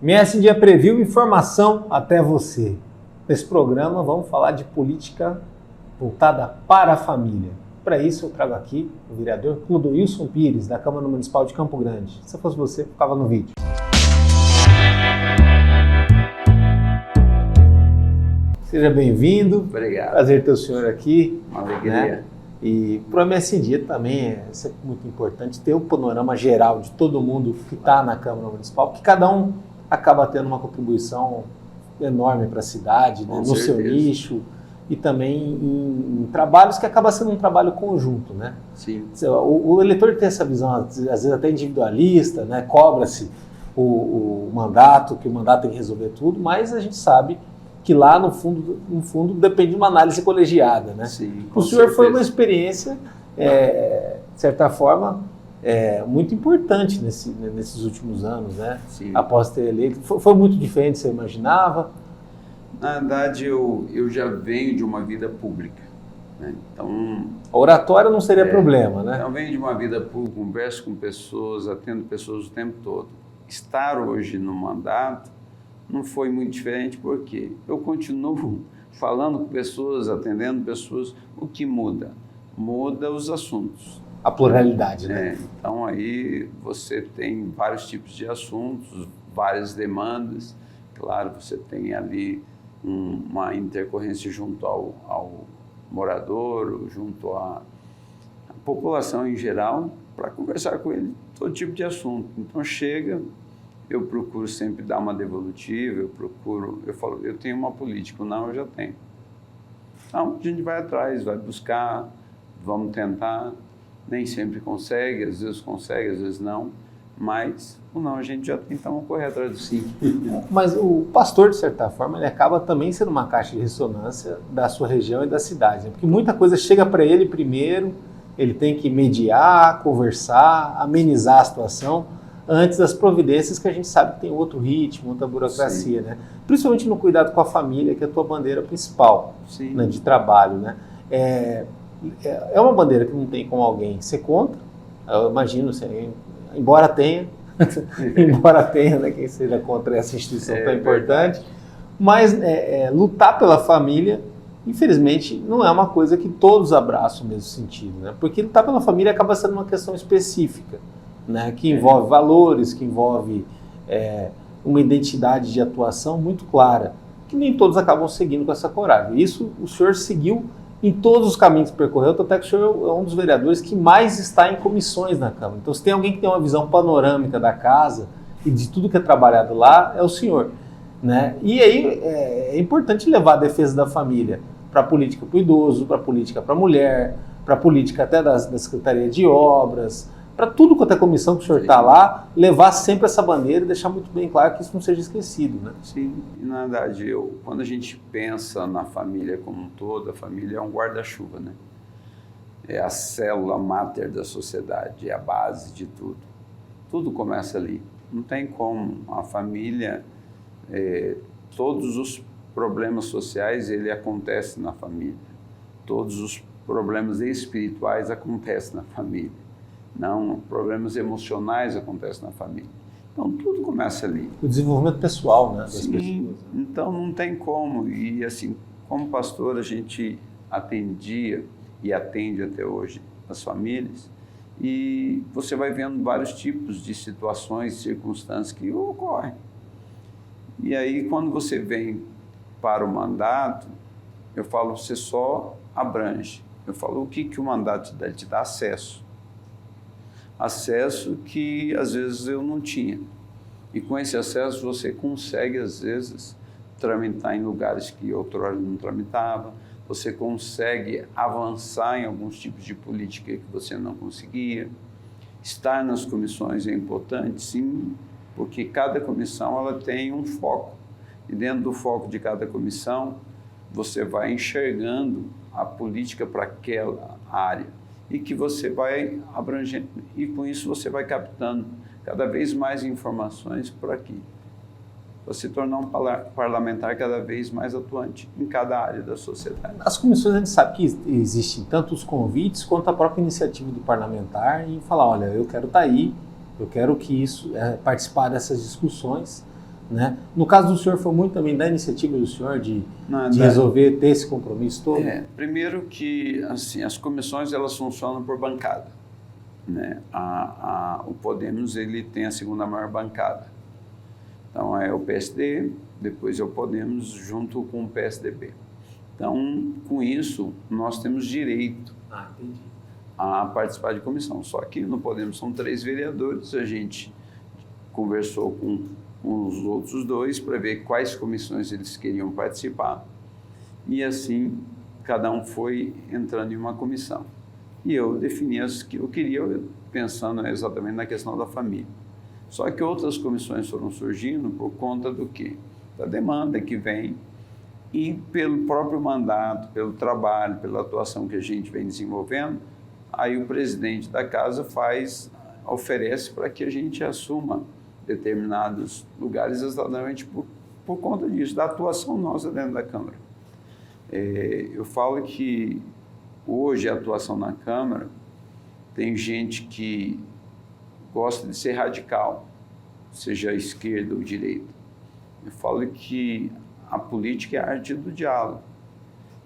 MS Dia Preview, informação até você. Nesse programa vamos falar de política voltada para a família. Para isso eu trago aqui o vereador Clodoilson Pires, da Câmara Municipal de Campo Grande. Se fosse você, ficava no vídeo. Seja bem-vindo. Obrigado. Prazer ter o senhor aqui. Uma alegria. Né? E para o MS Dia também é sempre muito importante ter o panorama geral de todo mundo que está na Câmara Municipal, porque cada um acaba tendo uma contribuição enorme para a cidade, né? No seu nicho e também em trabalhos que acaba sendo um trabalho conjunto, né? Sim. O eleitor tem essa visão, às vezes até individualista, né? Cobra-se o mandato, que o mandato tem que resolver tudo, mas a gente sabe que lá no fundo depende de uma análise colegiada, né? Sim, o senhor certeza. Foi uma experiência, de certa forma, muito importante nesses últimos anos, né? Sim. Após ter eleito. Foi muito diferente do que você imaginava? Na verdade, eu já venho de uma vida pública, né? Então, a oratória não seria problema, né? Eu venho de uma vida pública, converso com pessoas, atendo pessoas o tempo todo. Estar hoje no mandato não foi muito diferente, porque eu continuo falando com pessoas, atendendo pessoas. O que muda? Muda os assuntos. A pluralidade, né? Então aí você tem vários tipos de assuntos, várias demandas. Claro, você tem ali uma intercorrência junto ao morador, junto à população em geral, para conversar com ele todo tipo de assunto. Então chega, eu procuro sempre dar uma devolutiva, eu falo, eu tenho uma política, não, eu já tenho. Então a gente vai atrás, vai buscar, vamos tentar. Nem sempre consegue, às vezes não, mas o não a gente já tem, então vamos correr atrás do sim. Mas o pastor, de certa forma, ele acaba também sendo uma caixa de ressonância da sua região e da cidade, né? Porque muita coisa chega para ele primeiro, ele tem que mediar, conversar, amenizar a situação, antes das providências que a gente sabe que tem outro ritmo, outra burocracia, né? Principalmente no cuidado com a família, que é a tua bandeira principal, né, de trabalho, né? É uma bandeira que não tem como alguém ser contra, eu imagino, embora tenha, né, quem seja contra essa instituição tão importante, mas lutar pela família, infelizmente, não é uma coisa que todos abraçam no mesmo sentido, né? Porque lutar pela família acaba sendo uma questão específica, né, que envolve valores, que envolve uma identidade de atuação muito clara, que nem todos acabam seguindo com essa coragem. Isso o senhor seguiu em todos os caminhos que percorreu, até que o senhor é um dos vereadores que mais está em comissões na Câmara. Então, se tem alguém que tem uma visão panorâmica da casa e de tudo que é trabalhado lá, é o senhor, né? E aí é importante levar a defesa da família para a política para o idoso, para a política para a mulher, para a política até da Secretaria de Obras, para tudo quanto é comissão que o senhor está lá, levar sempre essa bandeira e deixar muito bem claro que isso não seja esquecido, né? Sim, na verdade, quando a gente pensa na família como um todo, a família é um guarda-chuva, né? É a célula máter da sociedade, é a base de tudo. Tudo começa ali. Não tem como. A família, todos os problemas sociais, ele acontece na família. Todos os problemas espirituais acontecem na família. Não, problemas emocionais acontecem na família. Então, tudo começa ali. O desenvolvimento pessoal, né, das Sim, pessoas. Então não tem como. E assim, como pastor, a gente atendia e atende até hoje as famílias, e você vai vendo vários tipos de situações, circunstâncias que ocorrem. E aí, quando você vem para o mandato, eu falo, você só abrange. Eu falo, o que o mandato te dá? Ele te dá acesso. Acesso que, às vezes, eu não tinha. E com esse acesso, você consegue, às vezes, tramitar em lugares que outrora não tramitava, você consegue avançar em alguns tipos de política que você não conseguia. Estar nas comissões é importante, sim, porque cada comissão ela tem um foco. E dentro do foco de cada comissão, você vai enxergando a política para aquela área. E que você vai abrangendo, e com isso você vai captando cada vez mais informações para aqui. Você tornar um parlamentar cada vez mais atuante em cada área da sociedade. As comissões, a gente sabe que existem tanto os convites quanto a própria iniciativa do parlamentar em falar, olha, eu quero estar aí, eu quero que isso, participar dessas discussões, né? No caso do senhor, foi muito também da iniciativa do senhor de resolver ter esse compromisso todo? Primeiro que assim, as comissões elas funcionam por bancada, né? O Podemos ele tem a segunda maior bancada. Então é o PSD, depois é o Podemos junto com o PSDB. Então, com isso, nós temos direito a participar de comissão. Só que no Podemos são 3 vereadores, a gente conversou com os outros 2 para ver quais comissões eles queriam participar. E assim, cada um foi entrando em uma comissão. E eu defini as que eu queria, pensando exatamente na questão da família. Só que outras comissões foram surgindo por conta do quê? Da demanda que vem e pelo próprio mandato, pelo trabalho, pela atuação que a gente vem desenvolvendo, aí o presidente da casa oferece para que a gente assuma determinados lugares exatamente por conta disso, da atuação nossa dentro da Câmara. Eu falo que hoje a atuação na Câmara tem gente que gosta de ser radical, seja esquerda ou direita. Eu falo que a política é a arte do diálogo.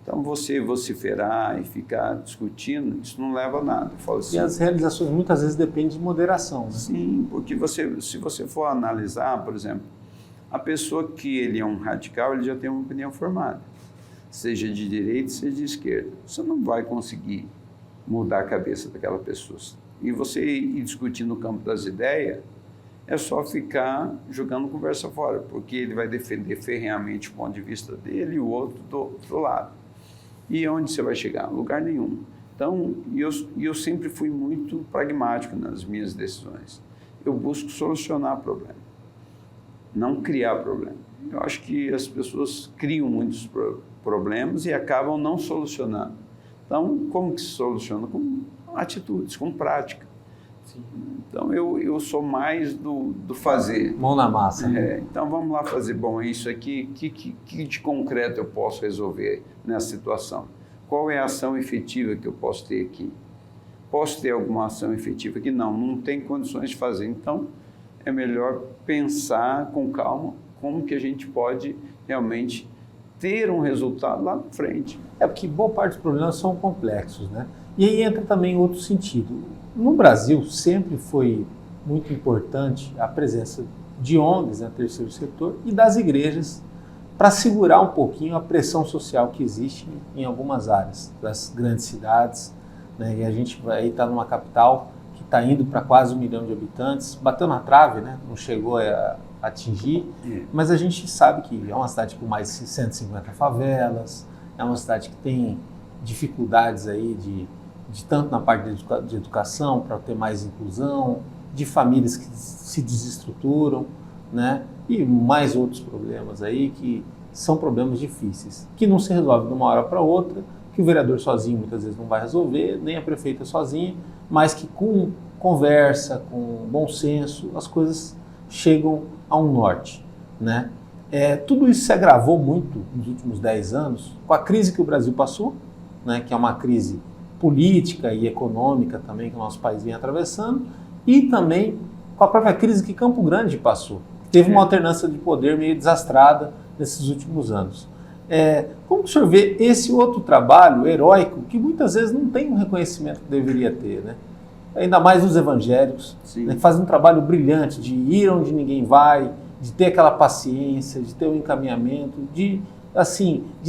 Então, você vociferar e ficar discutindo, isso não leva a nada. Eu falo assim, e as realizações muitas vezes dependem de moderação, né? Sim, porque se você for analisar, por exemplo, a pessoa que ele é um radical, ele já tem uma opinião formada, seja de direita, seja de esquerda. Você não vai conseguir mudar a cabeça daquela pessoa. E você ir discutindo no campo das ideias, é só ficar jogando conversa fora, porque ele vai defender ferrenhamente o ponto de vista dele e o outro do outro lado. E onde você vai chegar? Lugar nenhum. Então, eu sempre fui muito pragmático nas minhas decisões. Eu busco solucionar problema, não criar problema. Eu acho que as pessoas criam muitos problemas e acabam não solucionando. Então, como que se soluciona? Com atitudes, com prática. Sim. Então, eu sou mais do fazer. Mão na massa. Né? Então, vamos lá fazer, bom, é isso aqui, que de concreto eu posso resolver nessa situação? Qual é a ação efetiva que eu posso ter aqui? Posso ter alguma ação efetiva aqui? Não tem condições de fazer. Então, é melhor pensar com calma como que a gente pode realmente ter um resultado lá na frente. Porque boa parte dos problemas são complexos, né? E aí entra também outro sentido. No Brasil, sempre foi muito importante a presença de ONGs, né, terceiro setor, e das igrejas para segurar um pouquinho a pressão social que existe em algumas áreas das grandes cidades, né? E a gente aí está numa capital que está indo para quase 1 milhão de habitantes, bateu na trave, né? Não chegou a atingir, mas a gente sabe que é uma cidade com mais de 150 favelas, é uma cidade que tem dificuldades aí de tanto na parte de educação, para ter mais inclusão, de famílias que se desestruturam, né? E mais outros problemas aí que são problemas difíceis, que não se resolve de uma hora para outra, que o vereador sozinho muitas vezes não vai resolver, nem a prefeita sozinha, mas que com conversa, com bom senso, as coisas chegam a um norte, né? Tudo isso se agravou muito nos últimos 10 anos com a crise que o Brasil passou, né? Que é uma crise política e econômica também que o nosso país vem atravessando, e também com a própria crise que Campo Grande passou. Teve uma alternância de poder meio desastrada nesses últimos anos. Como o senhor vê esse outro trabalho heróico que muitas vezes não tem o reconhecimento que deveria ter, né? Ainda mais os evangélicos, né, que fazem um trabalho brilhante de ir onde ninguém vai, de ter aquela paciência, de ter um encaminhamento, de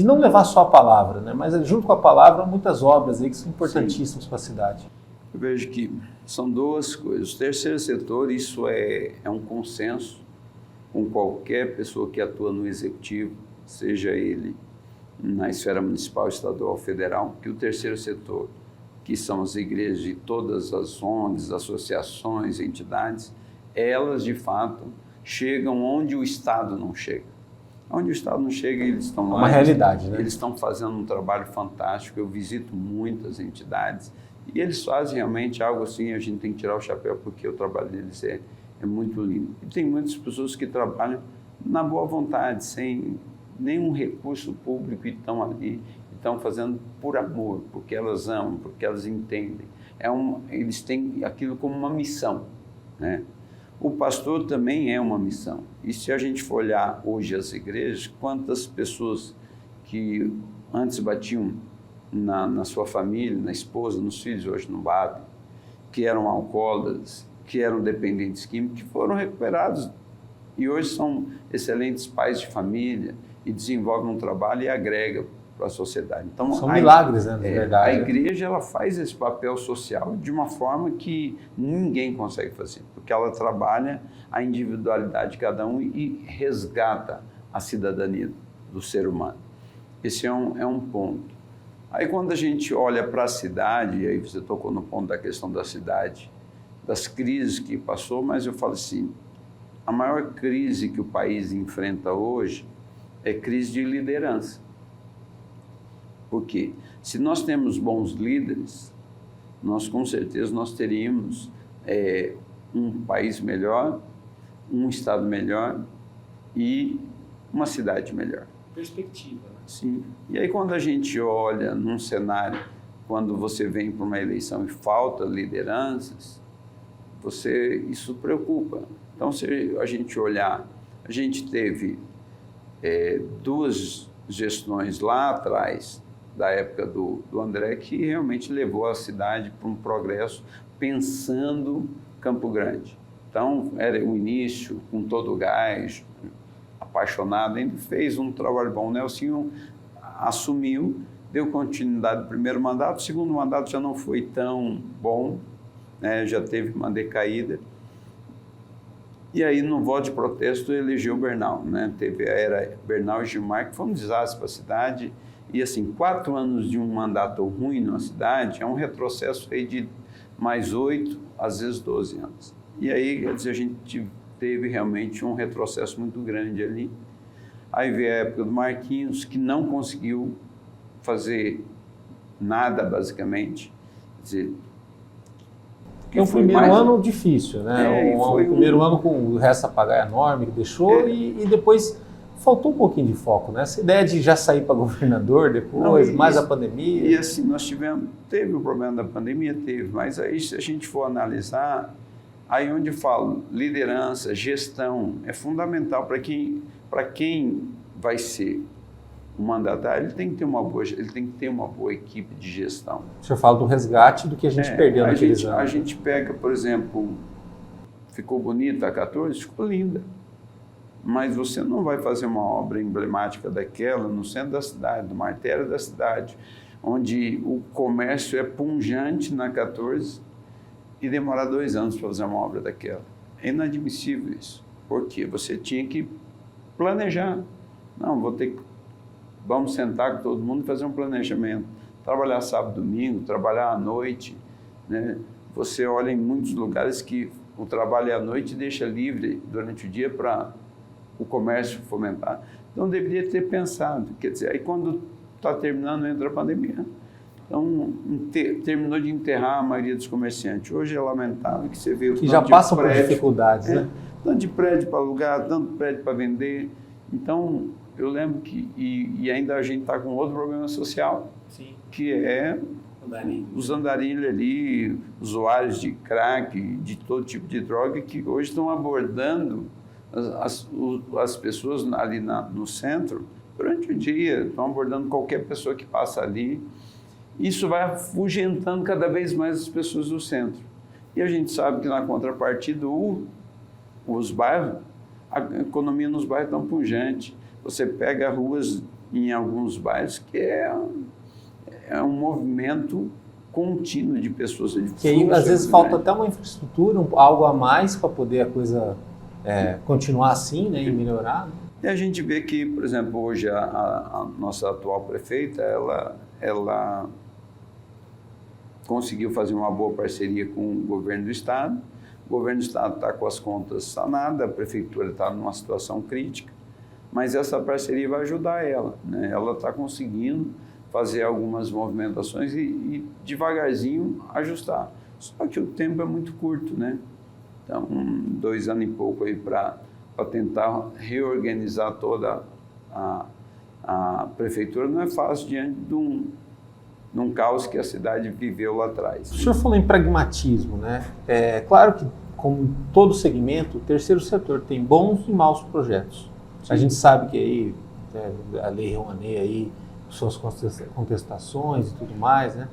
não levar só a palavra, né, mas junto com a palavra muitas obras aí que são importantíssimas para a cidade. Eu vejo que são duas coisas. O terceiro setor, isso é um consenso com qualquer pessoa que atua no executivo, seja ele na esfera municipal, estadual, federal, que o terceiro setor, que são as igrejas e todas as ONGs, associações, entidades, elas de fato chegam onde o Estado não chega. Onde o Estado não chega, eles estão lá. É uma realidade, né? Eles estão fazendo um trabalho fantástico. Eu visito muitas entidades e eles fazem realmente algo assim, a gente tem que tirar o chapéu porque o trabalho deles é muito lindo. E tem muitas pessoas que trabalham na boa vontade, sem nenhum recurso público, e estão ali, estão fazendo por amor, porque elas amam, porque elas entendem. Eles têm aquilo como uma missão, né? o pastor também é uma missão. E se a gente for olhar hoje as igrejas, quantas pessoas que antes batiam na sua família, na esposa, nos filhos, hoje não batem, que eram alcoólatras, que eram dependentes químicos, que foram recuperados e hoje são excelentes pais de família e desenvolvem um trabalho e agregam para a sociedade. Então, são milagres, né, na verdade. A igreja ela faz esse papel social de uma forma que ninguém consegue fazer, porque ela trabalha a individualidade de cada um e resgata a cidadania do ser humano. Esse é um ponto. Aí quando a gente olha para a cidade, e aí você tocou no ponto da questão da cidade, das crises que passou, mas eu falo assim, a maior crise que o país enfrenta hoje é crise de liderança. Porque se nós temos bons líderes, nós com certeza nós teríamos um país melhor, um estado melhor e uma cidade melhor. Perspectiva, né? Sim. E aí quando a gente olha num cenário, quando você vem para uma eleição e falta lideranças, isso preocupa. Então, se a gente olhar, a gente teve 2 gestões lá atrás, da época do André, que realmente levou a cidade para um progresso pensando Campo Grande. Então, era o início, com todo o gás, apaixonado, ainda fez um trabalho bom. O Nelsinho assumiu, deu continuidade no primeiro mandato, o segundo mandato já não foi tão bom, né, já teve uma decaída. E aí, no voto de protesto, elegeu o Bernal, né? Teve a era Bernal e Gilmar, que foi um desastre para a cidade. E assim, 4 anos de um mandato ruim na cidade é um retrocesso aí de mais 8, às vezes 12 anos. E aí, quer dizer, a gente teve realmente um retrocesso muito grande ali. Aí veio a época do Marquinhos, que não conseguiu fazer nada, basicamente. Quer dizer, é um primeiro ano difícil, né? Um primeiro ano com o resto a pagar enorme que deixou e depois faltou um pouquinho de foco, né? Essa ideia de já sair para governador depois, mais a pandemia. E assim, teve o problema da pandemia, mas aí se a gente for analisar, aí onde eu falo, liderança, gestão, é fundamental para quem vai ser o mandatário, ele tem que ter uma boa equipe de gestão. O senhor fala do resgate do que a gente perdeu naqueles anos. A gente pega, por exemplo, ficou bonita a 14, ficou linda. Mas você não vai fazer uma obra emblemática daquela no centro da cidade, numa artéria da cidade, onde o comércio é pungente na 14 e demorar 2 anos para fazer uma obra daquela. É inadmissível isso. Por quê? Você tinha que planejar. Não, vamos sentar com todo mundo e fazer um planejamento. Trabalhar sábado, domingo, trabalhar à noite, né? Você olha em muitos lugares que o trabalho é à noite e deixa livre durante o dia para o comércio fomentar. Então, deveria ter pensado. Quer dizer, aí quando está terminando, entra a pandemia. Então, terminou de enterrar a maioria dos comerciantes. Hoje é lamentável que você vê o que já passam por dificuldades, né? Tanto de prédio para alugar, tanto de prédio para vender. Então, eu lembro que, e ainda a gente está com outro problema social, sim, que é os andarilhos ali, usuários de crack, de todo tipo de droga, que hoje estão abordando as pessoas ali no centro durante o dia, estão abordando qualquer pessoa que passa ali. Isso vai afugentando cada vez mais as pessoas do centro. E a gente sabe que na contrapartida, os bairros, a economia nos bairros é tão pungente. Você pega ruas em alguns bairros que é um movimento contínuo de pessoas. Que aí, às vezes, falta até uma infraestrutura, algo a mais para poder a coisa continuar assim, né, e melhorar. E a gente vê que, por exemplo, hoje a nossa atual prefeita, ela conseguiu fazer uma boa parceria com o governo do Estado. O governo do Estado está com as contas sanadas, a prefeitura está numa situação crítica, mas essa parceria vai ajudar ela, né? Ela está conseguindo fazer algumas movimentações e devagarzinho ajustar. Só que o tempo é muito curto, né? Então, 2 anos e pouco aí para tentar reorganizar toda a prefeitura não é fácil diante de um caos que a cidade viveu lá atrás. O senhor falou em pragmatismo, né? É claro que como todo segmento, o terceiro setor tem bons e maus projetos. Sim. A gente sabe que aí a Lei Rouanet aí, suas contestações e tudo mais, né?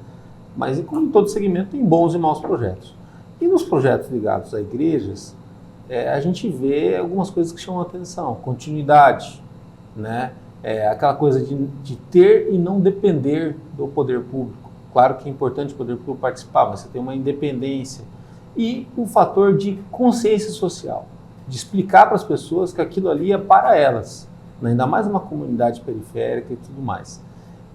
Mas como todo segmento tem bons e maus projetos. E nos projetos ligados a igrejas, a gente vê algumas coisas que chamam a atenção. Continuidade, né? Aquela coisa de ter e não depender do poder público. Claro que é importante o poder público participar, mas você tem uma independência. E o fator de consciência social, de explicar para as pessoas que aquilo ali é para elas, né? Ainda mais uma comunidade periférica e tudo mais.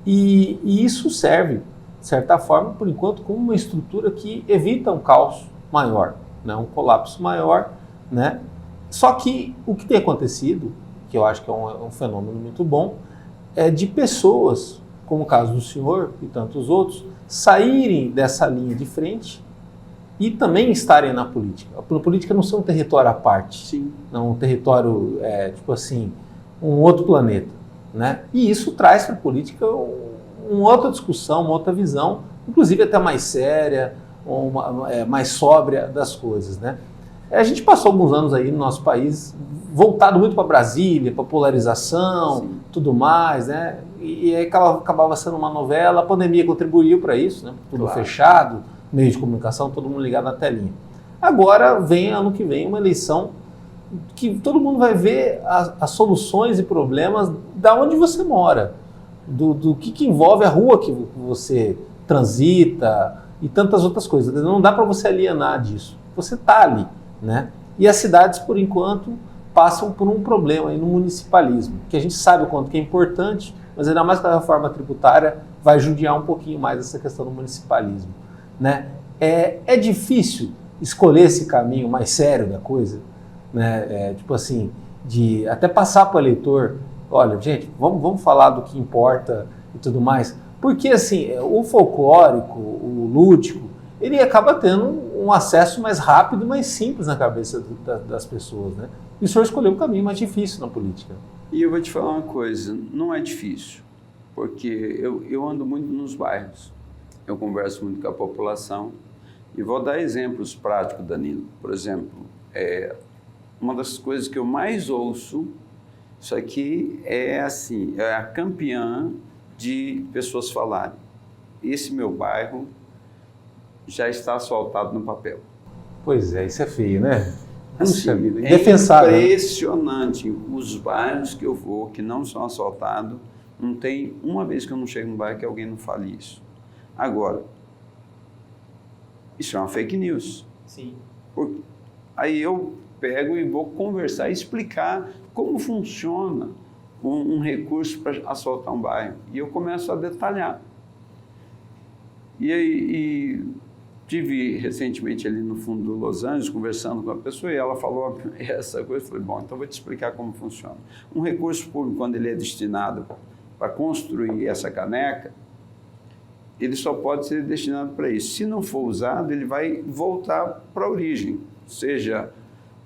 E isso serve, de certa forma, por enquanto, como uma estrutura que evita um caos maior, né? Um colapso maior, né? Só que o que tem acontecido, que eu acho que é um fenômeno muito bom, é de pessoas, como o caso do senhor e tantos outros, saírem dessa linha de frente e também estarem na política. A política não é um território à parte, sim, não um território, tipo assim, um outro planeta, né? E isso traz para a política uma outra discussão, uma outra visão, inclusive até mais séria, mais sóbria das coisas, né? A gente passou alguns anos aí no nosso país voltado muito para Brasília, para polarização, sim, tudo mais, né? E aí acabava sendo uma novela, a pandemia contribuiu para isso, né? Tudo claro, fechado, meio de comunicação, todo mundo ligado na telinha. Agora ano que vem, uma eleição que todo mundo vai ver as soluções e problemas da onde você mora, do que envolve a rua que você transita e tantas outras coisas. Não dá para você alienar disso. Você está ali, né? E as cidades, por enquanto, passam por um problema aí no municipalismo, que a gente sabe o quanto que é importante, mas ainda mais que a reforma tributária vai judiar um pouquinho mais essa questão do municipalismo, né? É difícil escolher esse caminho mais sério da coisa, né? Tipo assim, de até passar para o eleitor, olha, gente, vamos falar do que importa e tudo mais, porque assim, o folclórico, o lúdico, ele acaba tendo um acesso mais rápido e mais simples na cabeça das pessoas, né? E o senhor escolheu um caminho mais difícil na política. E eu vou te falar uma coisa, não é difícil, porque eu ando muito nos bairros, eu converso muito com a população e vou dar exemplos práticos, Danilo. Por exemplo, uma das coisas que eu mais ouço, isso aqui é assim, é a campeã de pessoas falarem. Esse meu bairro já está asfaltado no papel. Pois é, isso é feio, né? Puxa assim, vida, indefensável. É impressionante. Os bairros que eu vou, que não são asfaltados, não tem uma vez que eu não chego num bairro que alguém não fale isso. Agora, isso é uma fake news. Sim. Aí eu pego e vou conversar e explicar como funciona um recurso para asfaltar um bairro. E eu começo a detalhar. E tive recentemente ali no fundo do Los Angeles, conversando com a pessoa, e ela falou essa coisa. Eu falei, bom, então vou te explicar como funciona. Um recurso público, quando ele é destinado para construir essa caneca, ele só pode ser destinado para isso. Se não for usado, ele vai voltar para a origem, seja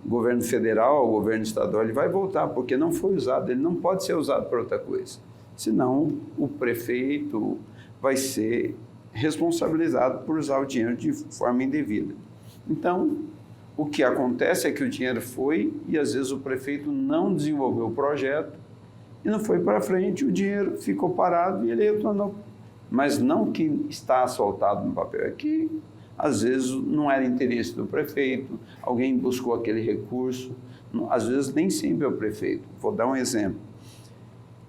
governo federal ou governo estadual, ele vai voltar, porque não foi usado, ele não pode ser usado para outra coisa. Senão, o prefeito vai ser responsabilizado por usar o dinheiro de forma indevida. Então, o que acontece é que o dinheiro foi e, às vezes, o prefeito não desenvolveu o projeto e não foi para frente, o dinheiro ficou parado e ele retornou. Mas não que está asfaltado no papel, é que, às vezes, não era interesse do prefeito, alguém buscou aquele recurso, às vezes nem sempre é o prefeito. Vou dar um exemplo.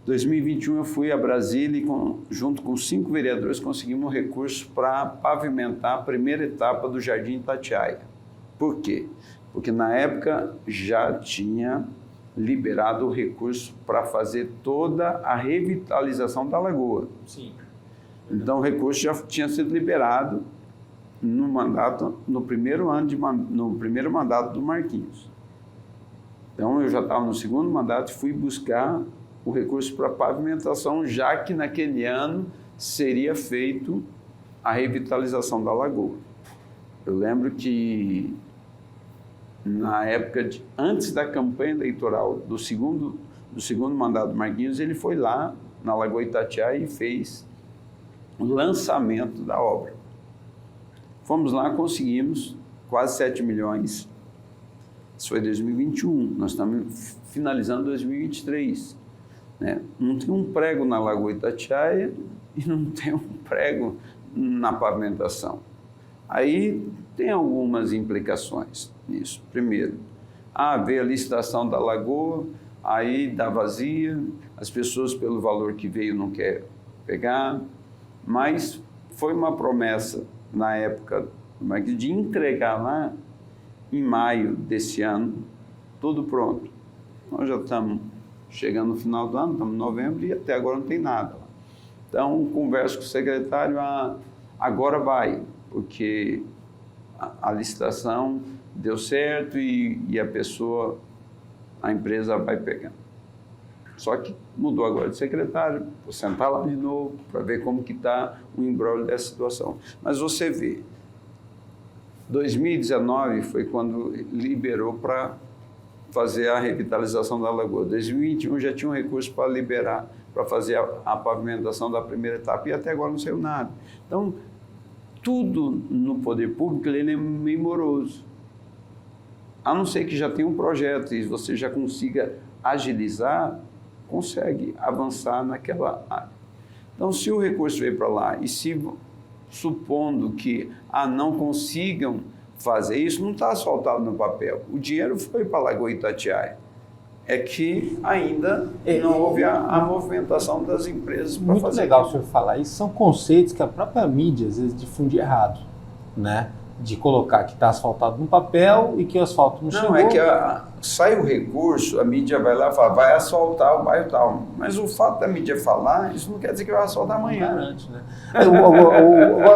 Em 2021 eu fui a Brasília e junto com 5 vereadores conseguimos um recurso para pavimentar a primeira etapa do Jardim Itatiaia. Por quê? Porque na época já tinha liberado o recurso para fazer toda a revitalização da lagoa. Sim. Então o recurso já tinha sido liberado no primeiro mandato do Marquinhos. Então eu já estava no segundo mandato e fui buscar o recurso para pavimentação, já que naquele ano seria feito a revitalização da lagoa. Eu lembro que na época antes da campanha eleitoral do segundo mandato do Marquinhos, ele foi lá na Lagoa Itatiaia e fez o lançamento da obra. Fomos lá, conseguimos quase 7 milhões Isso foi 2021, nós estamos finalizando 2023. Né? Não tem um prego na Lagoa Itatiaia e não tem um prego na pavimentação. Aí tem algumas implicações nisso. Primeiro, veio a licitação da Lagoa, aí dá vazia, as pessoas pelo valor que veio não querem pegar, mas foi uma promessa na época de entregar lá em maio desse ano, tudo pronto. Nós já estamos chegando no final do ano, estamos em novembro e até agora não tem nada. Então, converso com o secretário, agora vai, porque a licitação deu certo e a empresa vai pegar. Só que mudou agora de secretário, vou sentar lá de novo para ver como que está o imbróglio dessa situação. Mas você vê, 2019 foi quando liberou para fazer a revitalização da Lagoa. 2021 já tinha um recurso para liberar, para fazer a pavimentação da primeira etapa e até agora não saiu nada. Então, tudo no poder público ele é meio moroso. A não ser que já tenha um projeto e você já consiga agilizar, consegue avançar naquela área. Então, se o recurso veio para lá e se supondo que não consigam fazer isso, não está asfaltado no papel. O dinheiro foi para a Lagoa Itatiaia. É que ainda não houve a movimentação das empresas para fazer. Muito legal o senhor falar isso. São conceitos que a própria mídia às vezes difunde errado, né? De colocar que está asfaltado no papel e que o asfalto não chegou. Não, é que sai o recurso, a mídia vai lá e fala, vai asfaltar o bairro tal. Mas o fato da mídia falar, isso não quer dizer que vai asfaltar amanhã. Não garante, né?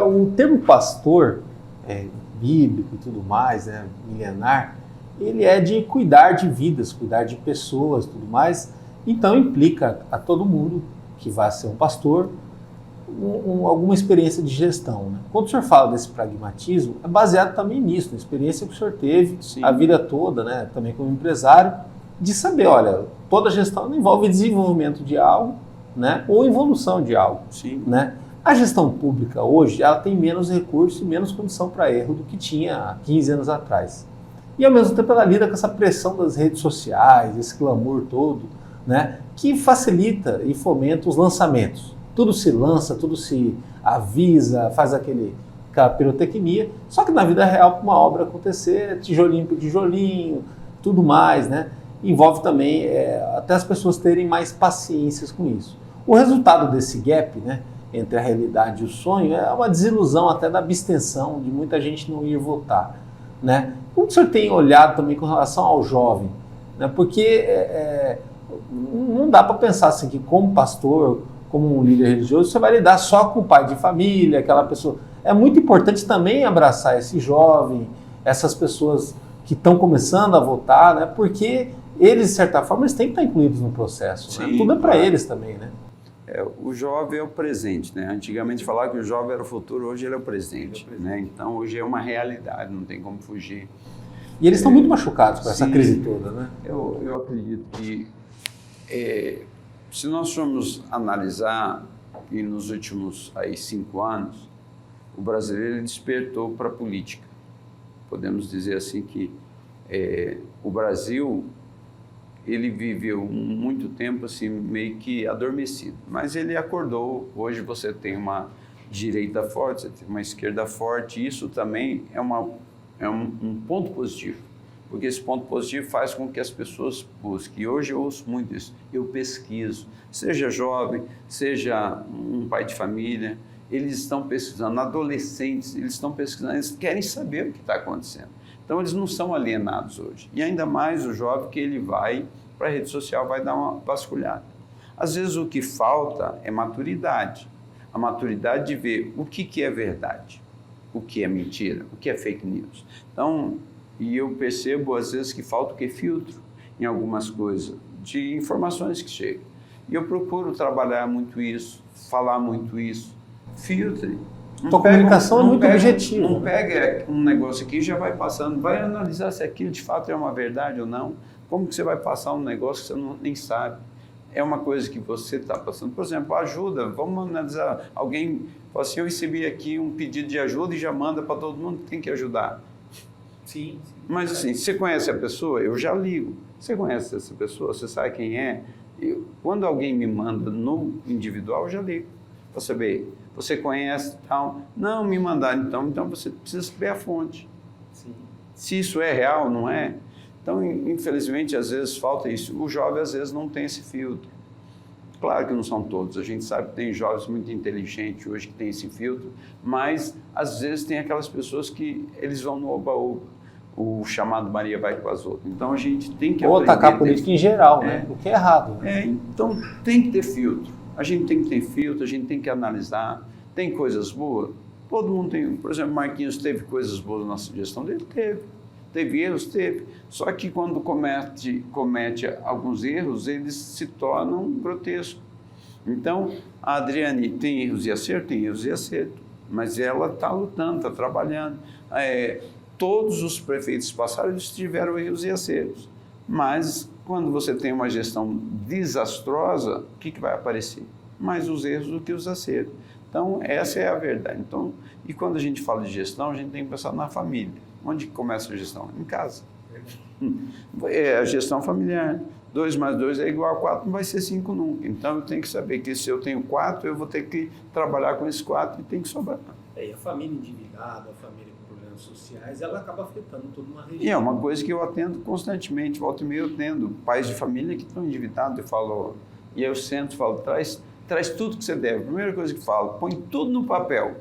O termo pastor, bíblico e tudo mais, né, milenar, ele é de cuidar de vidas, cuidar de pessoas, tudo mais. Então implica a todo mundo que vai ser um pastor alguma experiência de gestão. Né? Quando o senhor fala desse pragmatismo, é baseado também nisso, na experiência que o senhor teve a vida toda, né, também como empresário, de saber, olha, toda gestão envolve desenvolvimento de algo, né, ou evolução de algo. Sim. Né? A gestão pública hoje ela tem menos recurso e menos condição para erro do que tinha há 15 anos atrás. E ao mesmo tempo ela lida com essa pressão das redes sociais, esse clamor todo, né, que facilita e fomenta os lançamentos. Tudo se lança, tudo se avisa, faz aquela pirotecnia. Só que na vida real, para uma obra acontecer, tijolinho por tijolinho, tudo mais, né? Envolve também até as pessoas terem mais paciências com isso. O resultado desse gap, né, entre a realidade e o sonho é uma desilusão até da abstenção, de muita gente não ir votar. Né? Como o senhor tem olhado também com relação ao jovem? Né? Porque não dá para pensar assim que como pastor, como um líder religioso, você vai lidar só com o pai de família, aquela pessoa. É muito importante também abraçar esse jovem, essas pessoas que estão começando a votar, né? Porque eles, de certa forma, eles têm que estar incluídos no processo. Sim, né? Tudo é para eles também, né? O jovem é o presente, né? Antigamente falava que o jovem era o futuro, hoje ele é o presente, né? Então hoje é uma realidade, não tem como fugir. E eles estão muito machucados com essa crise toda, né? Eu acredito que se nós formos analisar, e nos últimos 5 anos, o brasileiro despertou para a política. Podemos dizer assim que o Brasil ele viveu muito tempo assim meio que adormecido, mas ele acordou. Hoje você tem uma direita forte, você tem uma esquerda forte, e isso também é um ponto positivo, porque esse ponto positivo faz com que as pessoas busquem. E hoje eu ouço muito isso, eu pesquiso, seja jovem, seja um pai de família, eles estão pesquisando, adolescentes, eles estão pesquisando, eles querem saber o que está acontecendo. Então eles não são alienados hoje, e ainda mais o jovem que ele vai para a rede social, vai dar uma vasculhada. Às vezes o que falta é maturidade, a maturidade de ver o que é verdade, o que é mentira, o que é fake news. Então, e eu percebo às vezes que falta o que? Filtro em algumas coisas, de informações que chegam. E eu procuro trabalhar muito isso, falar muito isso, filtre. A comunicação é muito objetiva. Não pega um negócio aqui e já vai passando, vai analisar se aquilo de fato é uma verdade ou não. Como que você vai passar um negócio que você nem sabe? É uma coisa que você está passando. Por exemplo, ajuda, vamos analisar. Alguém fala assim, eu recebi aqui um pedido de ajuda e já manda para todo mundo que tem que ajudar. Sim. Mas assim, você conhece a pessoa? Eu já ligo. Você conhece essa pessoa? Você sabe quem é? Quando alguém me manda no individual, eu já ligo. Para saber, você conhece tal? Não, me mandaram então você precisa saber a fonte. Sim. Se isso é real, não é? Então, infelizmente, às vezes falta isso. O jovem, às vezes, não tem esse filtro. Claro que não são todos. A gente sabe que tem jovens muito inteligentes hoje que tem esse filtro, mas, às vezes, tem aquelas pessoas que eles vão no oba-oba. O chamado Maria vai com as outras. Então, a gente tem que Ou atacar a política em geral, né? O que é errado. Né? Então, tem que ter filtro. A gente tem que ter filtro, a gente tem que analisar. Tem coisas boas? Todo mundo tem. Por exemplo, Marquinhos teve coisas boas na nossa gestão dele? Teve. Teve erros? Teve. Só que quando comete alguns erros, eles se tornam grotescos. Então, a Adriane tem erros e acertos? Tem erros e acertos. Mas ela está lutando, está trabalhando. Todos os prefeitos passaram, eles tiveram erros e acertos. Mas, quando você tem uma gestão desastrosa, o que vai aparecer? Mais os erros do que os acertos. Então, essa é a verdade. Então, e quando a gente fala de gestão, a gente tem que pensar na família. Onde começa a gestão? Em casa. É a gestão familiar. 2 mais 2 é igual a 4, não vai ser 5 nunca. Então, eu tenho que saber que se eu tenho 4, eu vou ter que trabalhar com esses 4 e tem que sobrar. E a família endividada, a família com problemas sociais, ela acaba afetando toda uma região. E é uma coisa que eu atendo constantemente. Volta e meia eu atendo pais de família que estão endividados. Eu falo, e eu sento e falo, traz tudo que você deve. Primeira coisa que falo, põe tudo no papel.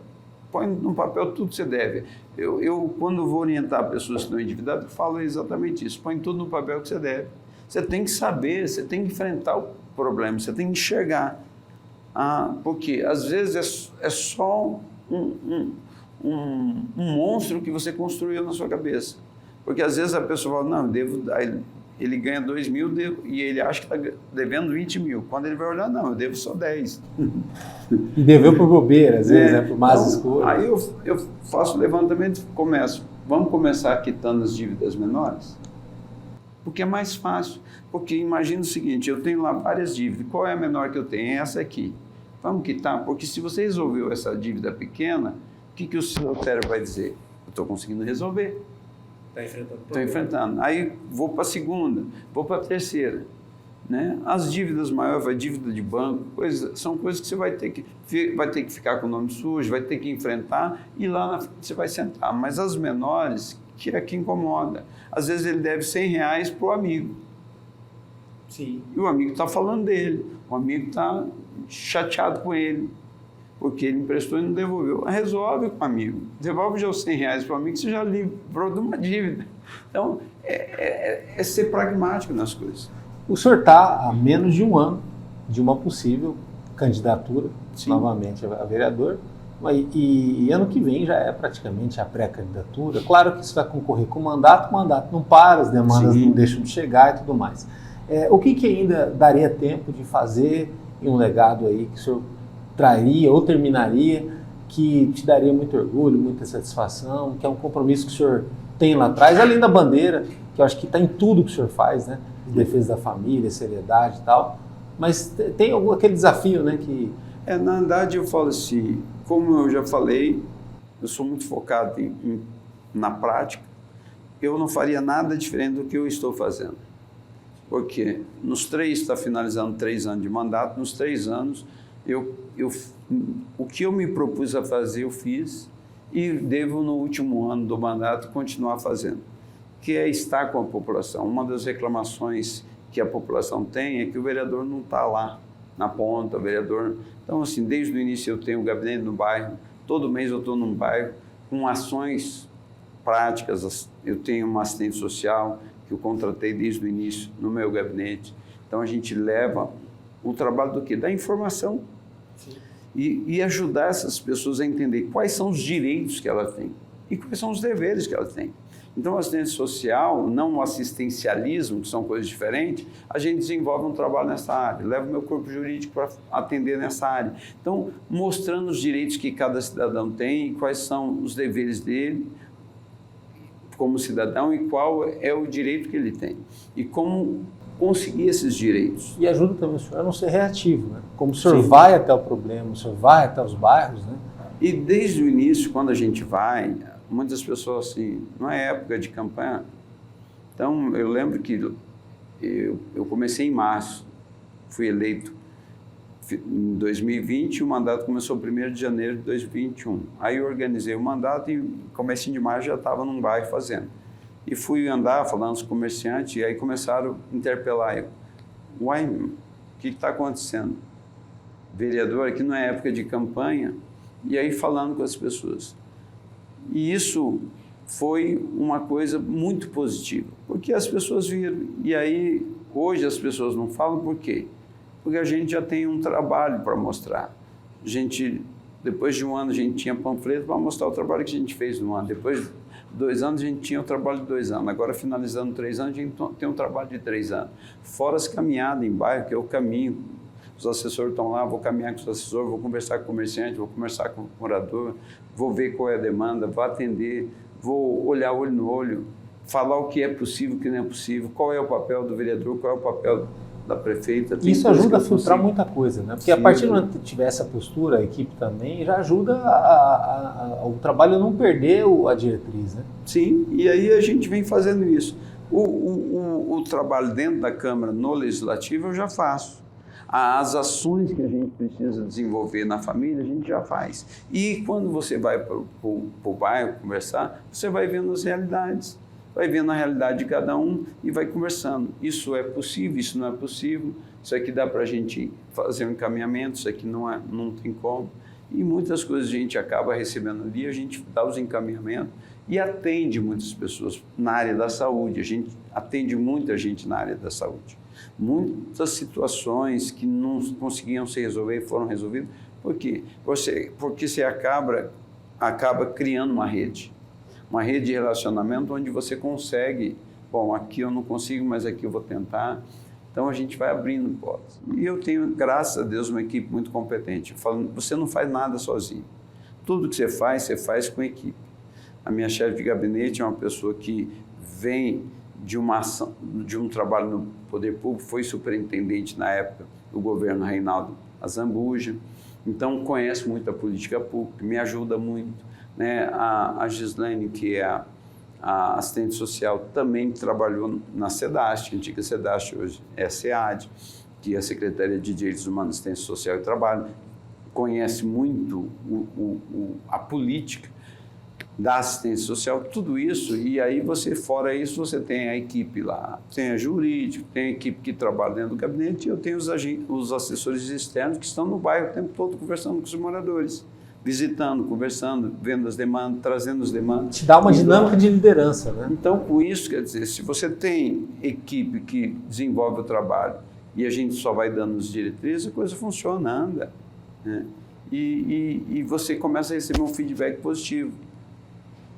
Põe no papel tudo que você deve. Eu quando vou orientar pessoas que estão endividadas, eu falo exatamente isso. Põe tudo no papel que você deve. Você tem que saber, você tem que enfrentar o problema, você tem que enxergar. Porque às vezes é só um monstro que você construiu na sua cabeça. Porque às vezes a pessoa fala, não, eu devo dar. Ele ganha 2 mil e ele acha que está devendo 20 mil. Quando ele vai olhar, não, eu devo só 10. E deveu por bobeira, às vezes, por más escolhas. Aí eu faço o levantamento e começo. Vamos começar quitando as dívidas menores? Porque é mais fácil. Porque imagina o seguinte, eu tenho lá várias dívidas. Qual é a menor que eu tenho? É essa aqui. Vamos quitar? Porque se você resolveu essa dívida pequena, o que o seu cérebro vai dizer? Eu estou conseguindo resolver. Está enfrentando o Estou problema. enfrentando. Aí vou para a segunda, vou para a terceira. Né? As dívidas maiores, a dívida de banco, são coisas que você vai ter que ficar com o nome sujo, vai ter que enfrentar e lá na frente você vai sentar. Mas as menores, que é que incomoda. Às vezes ele deve R$100 para o amigo. Sim. E o amigo está falando dele, o amigo está chateado com ele, porque ele emprestou e não devolveu. Resolve com o amigo, devolve já os R$100 para o amigo, você já livrou de uma dívida. Então, é ser pragmático nas coisas. O senhor está há menos de um ano de uma possível candidatura, Sim. novamente a vereador, e ano que vem já é praticamente a pré-candidatura. Claro que isso vai concorrer com o mandato não para, as demandas Sim. não deixam de chegar e tudo mais. O que ainda daria tempo de fazer em um legado aí que o senhor traria ou terminaria, que te daria muito orgulho, muita satisfação, que é um compromisso que o senhor tem lá atrás, além da bandeira, que eu acho que está em tudo que o senhor faz, né? De defesa da família, seriedade e tal, mas tem aquele desafio, né? Na verdade, eu falo assim, como eu já falei, eu sou muito focado na prática, eu não faria nada diferente do que eu estou fazendo. Porque está finalizando 3 anos de mandato, nos 3 anos, o que eu me propus a fazer, eu fiz, e devo, no último ano do mandato, continuar fazendo, que é estar com a população. Uma das reclamações que a população tem é que o vereador não está lá, na ponta, o vereador... Então, assim, desde o início eu tenho um gabinete no bairro, todo mês eu estou num bairro, com ações práticas, eu tenho uma assistente social, que eu contratei desde o início no meu gabinete. Então, a gente leva o trabalho do quê? Da informação. Sim. E ajudar essas pessoas a entender quais são os direitos que elas têm e quais são os deveres que elas têm. Então, o assistente social, não o assistencialismo, que são coisas diferentes, a gente desenvolve um trabalho nessa área, leva o meu corpo jurídico para atender nessa área. Então, mostrando os direitos que cada cidadão tem, quais são os deveres dele como cidadão e qual é o direito que ele tem. E como conseguir esses direitos. E ajuda também o senhor a não ser reativo, né? Como o senhor Sim. vai até o problema, o senhor vai até os bairros, né? E desde o início, quando a gente vai, muitas pessoas assim, não é época de campanha. Então, eu lembro que eu comecei em março, fui eleito em 2020, o mandato começou 1º de janeiro de 2021. Aí eu organizei o mandato e comecinho de março já estava num bairro fazendo. E fui andar falando com os comerciantes e aí começaram a interpelar eu. Uai, o que está acontecendo? Vereador, aqui não é época de campanha, e aí falando com as pessoas. E isso foi uma coisa muito positiva, porque as pessoas viram. E aí, hoje as pessoas não falam por quê? Porque a gente já tem um trabalho para mostrar. A gente, depois de um ano, a gente tinha panfleto para mostrar o trabalho que a gente fez no ano. Depois de 2 anos, a gente tinha o trabalho de 2 anos. Agora, finalizando 3 anos, a gente tem um trabalho de 3 anos. Fora as caminhadas em bairro, que é o caminho. Os assessores estão lá, vou caminhar com os assessores, vou conversar com o comerciante, vou conversar com o morador, vou ver qual é a demanda, vou atender, vou olhar olho no olho, falar o que é possível, o que não é possível, qual é o papel do vereador, qual é o papel da prefeita. Isso ajuda a filtrar muita coisa, né? Porque sim, a partir do momento que tiver essa postura, a equipe também já ajuda o trabalho a não perder a diretriz, né? Sim, e aí a gente vem fazendo isso. O trabalho dentro da Câmara, no Legislativo, eu já faço. As ações que a gente precisa desenvolver na família, a gente já faz. E quando você vai para o bairro conversar, você vai vendo as realidades, vai vendo a realidade de cada um e vai conversando. Isso é possível, isso não é possível, isso aqui dá para a gente fazer um encaminhamento, isso aqui não tem como. E muitas coisas a gente acaba recebendo ali, a gente dá os encaminhamentos e atende muitas pessoas na área da saúde, a gente atende muita gente na área da saúde. Muitas situações que não conseguiam se resolver foram resolvidas. Por quê? Porque você acaba criando uma rede de relacionamento onde você consegue, bom, aqui eu não consigo, mas aqui eu vou tentar. Então a gente vai abrindo portas. E eu tenho, graças a Deus, uma equipe muito competente. Falando, você não faz nada sozinho. Tudo que você faz com equipe. A minha chefe de gabinete é uma pessoa que vem de um trabalho no poder público, foi superintendente na época do governo Reinaldo Azambuja, então conhece muito a política pública, me ajuda muito, né? A Gislaine, que é a assistente social, também trabalhou na SEDAST, antiga SEDAST, hoje é a SEAD, que é a Secretaria de Direitos Humanos, Assistência Social e Trabalho, conhece muito a política da assistência social, tudo isso, e aí fora isso, você tem a equipe lá, tem a jurídica, tem a equipe que trabalha dentro do gabinete, e eu tenho os assessores externos que estão no bairro o tempo todo conversando com os moradores, visitando, conversando, vendo as demandas, trazendo as demandas. Te dá uma dinâmica de liderança, né? Então, com isso, quer dizer, se você tem equipe que desenvolve o trabalho e a gente só vai dando as diretrizes, a coisa funciona, anda, né? E você começa a receber um feedback positivo.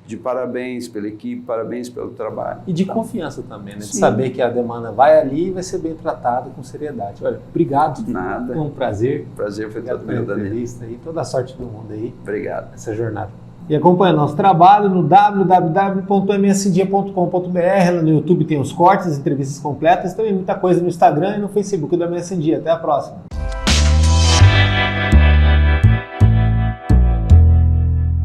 De parabéns pela equipe, parabéns pelo trabalho. E de confiança também, né? De saber que a demanda vai ali e vai ser bem tratada com seriedade. Olha, obrigado. Nada. Foi um prazer. Prazer foi todo meu, Daniel. E toda a sorte do mundo aí. Obrigado. Nessa jornada. E acompanha nosso trabalho no www.msdia.com.br. No YouTube tem os cortes, as entrevistas completas, também muita coisa no Instagram e no Facebook do MS Dia. Até a próxima.